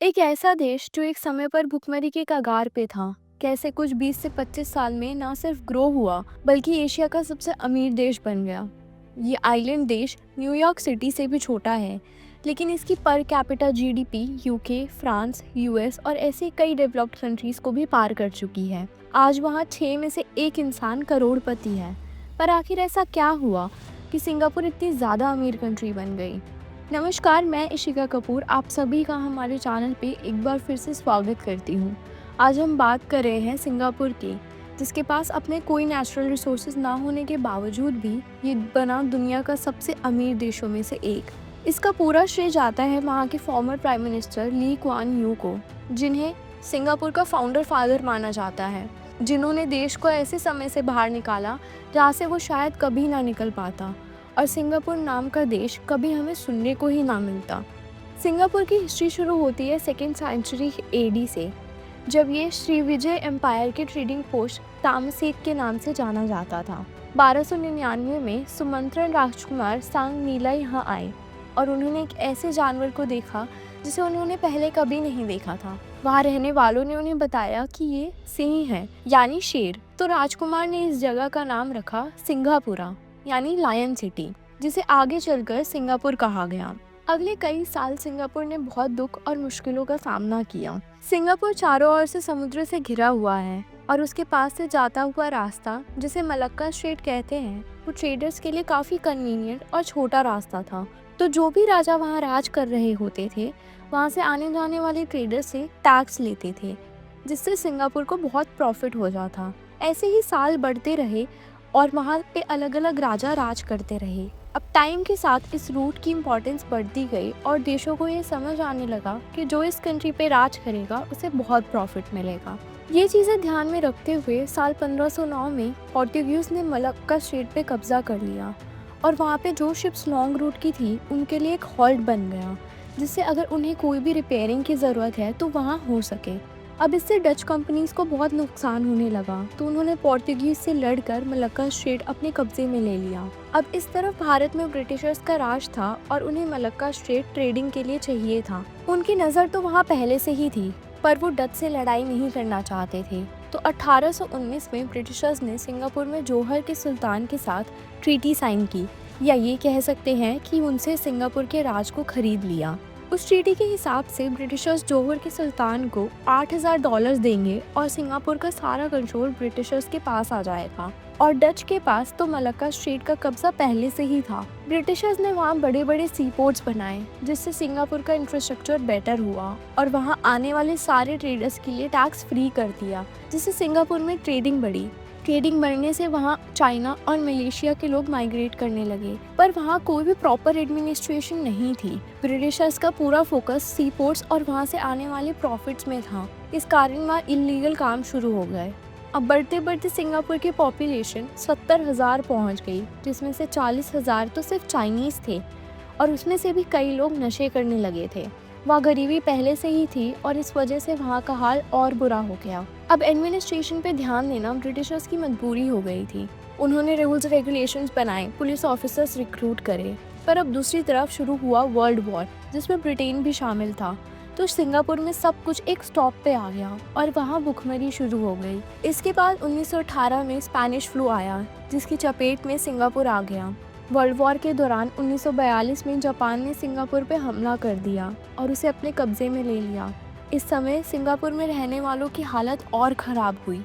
एक ऐसा देश जो एक समय पर भुखमरी के कगार पे था, कैसे कुछ 20 से 25 साल में ना सिर्फ ग्रो हुआ बल्कि एशिया का सबसे अमीर देश बन गया। ये आइलैंड देश न्यूयॉर्क सिटी से भी छोटा है, लेकिन इसकी per capita GDP UK, France, US और ऐसे कई डेवलप्ड कंट्रीज को भी पार कर चुकी है। आज वहाँ 6 में से एक इंसान करोड़पति है। पर आखिर ऐसा क्या हुआ कि सिंगापुर इतनी ज़्यादा अमीर कंट्री बन गई? नमस्कार, मैं इशिका कपूर आप सभी का हमारे चैनल पे एक बार फिर से स्वागत करती हूँ। आज हम बात कर रहे हैं सिंगापुर की, जिसके पास अपने कोई नेचुरल रिसोर्सेज ना होने के बावजूद भी ये बना दुनिया का सबसे अमीर देशों में से एक। इसका पूरा श्रेय जाता है वहाँ के former prime minister Lee Kuan Yew को, जिन्हें सिंगापुर का फाउंडर फादर माना जाता है, जिन्होंने देश को ऐसे समय से बाहर निकाला जहाँ से वो शायद कभी ना निकल पाता, और सिंगापुर नाम का देश कभी हमें सुनने को ही ना मिलता। सिंगापुर की हिस्ट्री शुरू होती है 2nd सेंचुरी एडी से, जब ये श्रीविजय एम्पायर के ट्रेडिंग पोस्ट तामसीत के नाम से जाना जाता था। 1299 में सुमंत्रन राजकुमार सांग नीला यहाँ आए और उन्होंने एक ऐसे जानवर को देखा जिसे उन्होंने पहले कभी नहीं देखा था। वहाँ रहने वालों ने उन्हें बताया कि ये सिंह है, यानी शेर। तो राजकुमार ने इस जगह का नाम रखा सिंगापुरा, यानी लायन सिटी, जिसे आगे चलकर सिंगापुर कहा गया। अगले कई साल सिंगापुर ने बहुत दुख और मुश्किलों का सामना किया। सिंगापुर चारों ओर से समुद्र से घिरा हुआ है और उसके पास से जाता हुआ रास्ता, जिसे मलक्का स्ट्रेट कहते हैं, वो ट्रेडर्स के लिए काफी कन्वीनियंट और छोटा रास्ता था। तो जो भी राजा वहाँ राज कर रहे होते थे, वहाँ से आने जाने वाले ट्रेडर्स से टैक्स लेते थे, जिससे सिंगापुर को बहुत प्रॉफिट हो जाता। ऐसे ही साल बढ़ते रहे और वहाँ पे अलग अलग राजा राज करते रहे। अब टाइम के साथ इस रूट की इम्पोर्टेंस बढ़ती गई और देशों को ये समझ आने लगा कि जो इस कंट्री पे राज करेगा उसे बहुत प्रॉफिट मिलेगा। ये चीज़ें ध्यान में रखते हुए साल 1509 में पोर्तुगीज ने मलक्का स्ट्रेट पे कब्जा कर लिया और वहाँ पे जो शिप्स लॉन्ग रूट की थी उनके लिए एक हॉल्ट बन गया, जिससे अगर उन्हें कोई भी रिपेयरिंग की ज़रूरत है तो वहाँ हो सके। अब इससे डच कंपनीज को बहुत नुकसान होने लगा, तो उन्होंने पोर्तुगीज से लड़कर मलक्का स्ट्रेट अपने कब्जे में ले लिया। अब इस तरफ भारत में ब्रिटिशर्स का राज था और उन्हें मलक्का स्ट्रेट ट्रेडिंग के लिए चाहिए था। उनकी नज़र तो वहाँ पहले से ही थी, पर वो डच से लड़ाई नहीं करना चाहते थे। तो 1819 में ब्रिटिशर्स ने सिंगापुर में जौहर के सुल्तान के साथ ट्रीटी साइन की, या ये कह सकते हैं कि उनसे सिंगापुर के राज को खरीद लिया। उस ट्रीटी के हिसाब से ब्रिटिशर्स जौहर के सुल्तान को $8,000 देंगे और सिंगापुर का सारा कंट्रोल ब्रिटिशर्स के पास आ जाएगा, और डच के पास तो मलक्का स्ट्रेट का कब्जा पहले से ही था। ब्रिटिशर्स ने वहाँ बड़े बड़े सी पोर्ट्स बनाए, जिससे सिंगापुर का इंफ्रास्ट्रक्चर बेटर हुआ और वहाँ आने वाले सारे ट्रेडर्स के लिए टैक्स फ्री कर दिया, जिससे सिंगापुर में ट्रेडिंग बढ़ी। ट्रेडिंग बढ़ने से वहाँ चाइना और मलेशिया के लोग माइग्रेट करने लगे, पर वहाँ कोई भी प्रॉपर एडमिनिस्ट्रेशन नहीं थी। ब्रिटिशर्स का पूरा फोकस सी पोर्ट्स और वहाँ से आने वाले प्रॉफिट्स में था। इस कारण वहाँ इलीगल काम शुरू हो गए। अब बढ़ते बढ़ते सिंगापुर की पॉपुलेशन 70,000 पहुँच गई, जिसमें से 40,000 तो सिर्फ चाइनीज़ थे और उसमें से भी कई लोग नशे करने लगे थे। वहाँ गरीबी पहले से ही थी और इस वजह से वहाँ का हाल और बुरा हो गया। अब एडमिनिस्ट्रेशन पे ध्यान देना ब्रिटिशर्स की मजबूरी हो गई थी। उन्होंने रूल्स रेगुलेशंस बनाए, पुलिस ऑफिसर्स रिक्रूट करे। पर अब दूसरी तरफ शुरू हुआ वर्ल्ड वॉर, जिसमें ब्रिटेन भी शामिल था। तो सिंगापुर में सब कुछ एक स्टॉप पे आ गया और वहाँ भुखमरी शुरू हो गई। इसके बाद 1918 में स्पेनिश फ्लू आया, जिसकी चपेट में सिंगापुर आ गया। वर्ल्ड वॉर के दौरान 1942 में जापान ने सिंगापुर पे हमला कर दिया और उसे अपने कब्जे में ले लिया। इस समय सिंगापुर में रहने वालों की हालत और ख़राब हुई,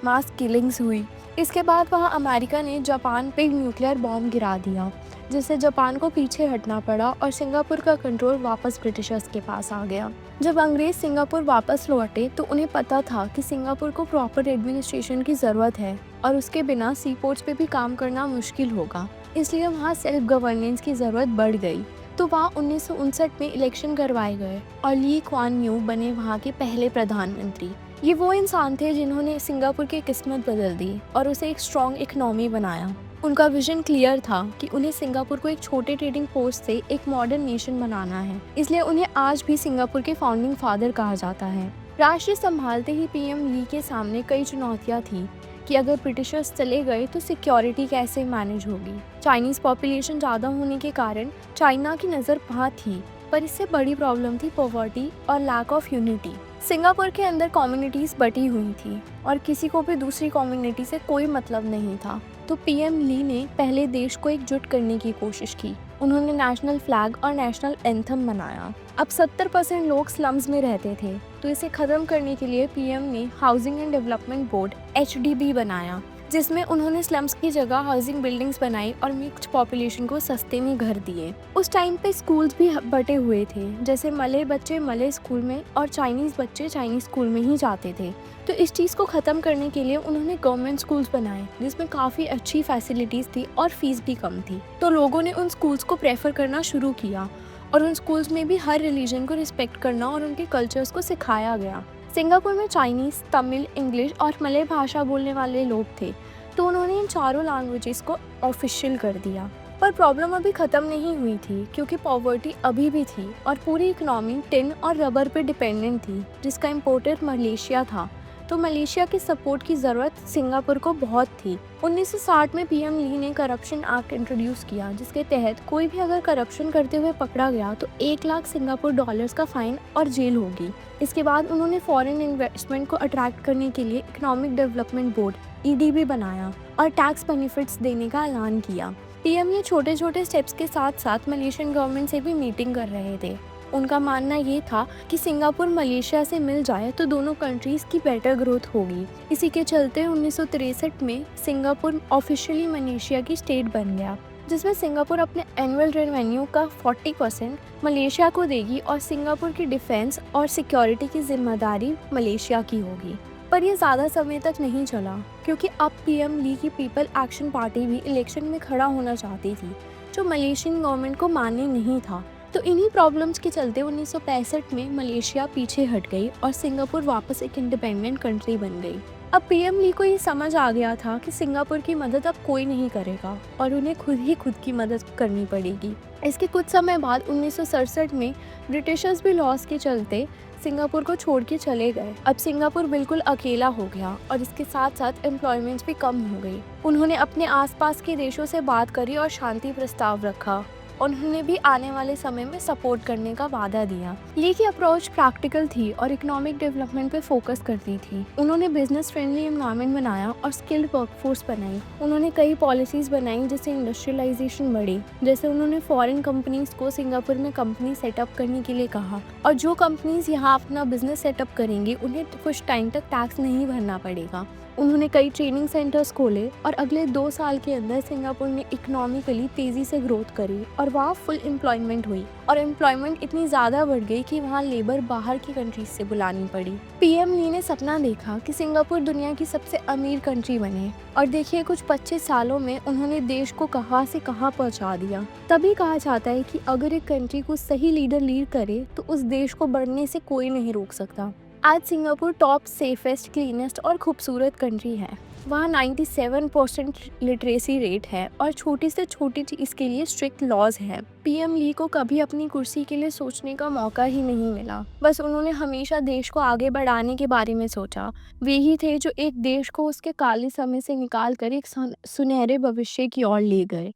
मास किलिंग्स हुई। इसके बाद वहाँ अमेरिका ने जापान पे न्यूक्लियर बॉम्ब गिरा दिया, जिससे जापान को पीछे हटना पड़ा और सिंगापुर का कंट्रोल वापस ब्रिटिशर्स के पास आ गया। जब अंग्रेज सिंगापुर वापस लौटे तो उन्हें पता था कि सिंगापुर को प्रॉपर एडमिनिस्ट्रेशन की ज़रूरत है और उसके बिना सी पोर्ट्स पे भी काम करना मुश्किल होगा, इसलिए वहाँ सेल्फ गवर्नेंस की ज़रूरत बढ़ गई। तो वहाँ 1959 में इलेक्शन करवाए गए और ली क्वान यू बने वहाँ के पहले प्रधानमंत्री। ये वो इंसान थे जिन्होंने सिंगापुर की किस्मत बदल दी और उसे एक स्ट्रॉन्ग इकनॉमी बनाया। उनका विजन क्लियर था कि उन्हें सिंगापुर को एक छोटे ट्रेडिंग पोस्ट से एक मॉडर्न नेशन बनाना है, इसलिए उन्हें आज भी सिंगापुर के फाउंडिंग फादर कहा जाता है। राष्ट्र संभालते ही पीएम ली के सामने कई चुनौतियाँ थी कि अगर ब्रिटिशर्स चले गए तो सिक्योरिटी कैसे मैनेज होगी। चाइनीज़ पॉपुलेशन ज़्यादा होने के कारण चाइना की नज़र वहाँ थी पर इससे बड़ी प्रॉब्लम थी पॉवर्टी और लैक ऑफ यूनिटी। सिंगापुर के अंदर कम्युनिटीज बटी हुई थी और किसी को भी दूसरी कम्युनिटी से कोई मतलब नहीं था। तो पीएम ली ने पहले देश को एकजुट करने की कोशिश की। उन्होंने नेशनल फ्लैग और नेशनल एंथम बनाया। अब 70% लोग स्लम्स में रहते थे, तो इसे खत्म करने के लिए पीएम ने housing and development board HDB बनाया, जिसमें उन्होंने स्लम्स की जगह हाउसिंग बिल्डिंग्स बनाई और मिक्स्ड पॉपुलेशन को सस्ते में घर दिए। उस टाइम पे स्कूल्स भी बटे हुए थे, जैसे मलय बच्चे मलय स्कूल में और चाइनीज बच्चे चाइनीज स्कूल में ही जाते थे। तो इस चीज़ को ख़त्म करने के लिए उन्होंने गवर्नमेंट स्कूल्स बनाए, जिसमें काफ़ी अच्छी फैसिलिटीज़ थी और फीस भी कम थी। तो लोगों ने उन स्कूल्स को प्रेफर करना शुरू किया और उन स्कूल्स में भी हर रिलीजन को रिस्पेक्ट करना और उनके कल्चर्स को सिखाया गया। सिंगापुर में चाइनीज़, तमिल, इंग्लिश और मलय भाषा बोलने वाले लोग थे, तो उन्होंने इन चारों लैंग्वेजेस को ऑफिशियल कर दिया। पर प्रॉब्लम अभी ख़त्म नहीं हुई थी, क्योंकि पॉवर्टी अभी भी थी और पूरी इकोनॉमी टिन और रबर पर डिपेंडेंट थी, जिसका इम्पोर्टर मलेशिया था। तो मलेशिया की सपोर्ट की ज़रूरत सिंगापुर को बहुत थी। 1960 में पीएम ली ने करप्शन एक्ट इंट्रोड्यूस किया, जिसके तहत कोई भी अगर करप्शन करते हुए पकड़ा गया तो 1 लाख सिंगापुर डॉलर्स का फाइन और जेल होगी। इसके बाद उन्होंने फॉरेन इन्वेस्टमेंट को अट्रैक्ट करने के लिए इकोनॉमिक डेवलपमेंट बोर्ड EDB बनाया और टैक्स बेनिफिट्स देने का ऐलान किया। पीएम ये छोटे छोटे स्टेप्स के साथ साथ मलेशियन गवर्नमेंट से भी मीटिंग कर रहे थे। उनका मानना ये था कि सिंगापुर मलेशिया से मिल जाए तो दोनों कंट्रीज़ की बेटर ग्रोथ होगी। इसी के चलते 1963 में सिंगापुर ऑफिशियली मलेशिया की स्टेट बन गया, जिसमें सिंगापुर अपने एनुअल रेवेन्यू का 40% मलेशिया को देगी और सिंगापुर की डिफेंस और सिक्योरिटी की जिम्मेदारी मलेशिया की होगी। पर यह ज़्यादा समय तक नहीं चला, क्योंकि अब पीएम ली की पीपल एक्शन पार्टी भी इलेक्शन में खड़ा होना चाहती थी, जो मलेशियन गवर्नमेंट को मान्य नहीं था। तो इन्हीं प्रॉब्लम्स के चलते 1965 में मलेशिया पीछे हट गई और सिंगापुर वापस एक इंडिपेंडेंट कंट्री बन गई। अब पीएम ली को ये समझ आ गया था कि सिंगापुर की मदद अब कोई नहीं करेगा और उन्हें खुद की मदद करनी पड़ेगी। इसके कुछ समय बाद 1967 में ब्रिटिशर्स भी लॉस के चलते सिंगापुर को छोड़ के चले गए। अब सिंगापुर बिल्कुल अकेला हो गया और इसके साथ साथ एम्प्लॉयमेंट्स भी कम हो गई। उन्होंने अपने आसपास के देशों से बात करी और शांति प्रस्ताव रखा। उन्होंने भी आने वाले समय में सपोर्ट करने का वादा दिया। ली की अप्रोच प्रैक्टिकल थी और इकोनॉमिक डेवलपमेंट पे फोकस करती थी। उन्होंने बिजनेस फ्रेंडली एनवायरनमेंट बनाया और स्किल्ड वर्कफोर्स बनाई। उन्होंने कई पॉलिसीज बनाई जिससे इंडस्ट्रियलाइजेशन बढ़ी। जैसे उन्होंने फॉरेन कंपनीज को सिंगापुर में कंपनी सेटअप करने के लिए कहा और जो कंपनीज यहाँ अपना बिजनेस सेटअप करेंगी उन्हें कुछ टाइम तक टैक्स नहीं भरना पड़ेगा। उन्होंने कई ट्रेनिंग सेंटर्स खोले और अगले 2 साल के अंदर सिंगापुर ने इकोनॉमिकली तेज़ी से ग्रोथ करी और वहाँ फुल एम्प्लॉयमेंट हुई और एम्प्लॉयमेंट इतनी ज़्यादा बढ़ गई कि वहाँ लेबर बाहर की कंट्रीज से बुलानी पड़ी। पीएम ली ने सपना देखा कि सिंगापुर दुनिया की सबसे अमीर कंट्री बने और देखिए कुछ 25 सालों में उन्होंने देश को कहाँ से कहाँ पहुँचा दिया। तभी कहा जाता है कि अगर एक कंट्री को सही लीडर लीड करे तो उस देश को बढ़ने से कोई नहीं रोक सकता। आज सिंगापुर टॉप सेफेस्ट, क्लीनेस्ट और खूबसूरत कंट्री है। वहाँ 97% लिटरेसी रेट है और छोटी से छोटी चीज़ के लिए स्ट्रिक्ट लॉज हैं। पीएम ली को कभी अपनी कुर्सी के लिए सोचने का मौका ही नहीं मिला। बस उन्होंने हमेशा देश को आगे बढ़ाने के बारे में सोचा। वे ही थे जो एक देश को उसके काले समय से निकाल कर एक सुनहरे भविष्य की ओर ले गए।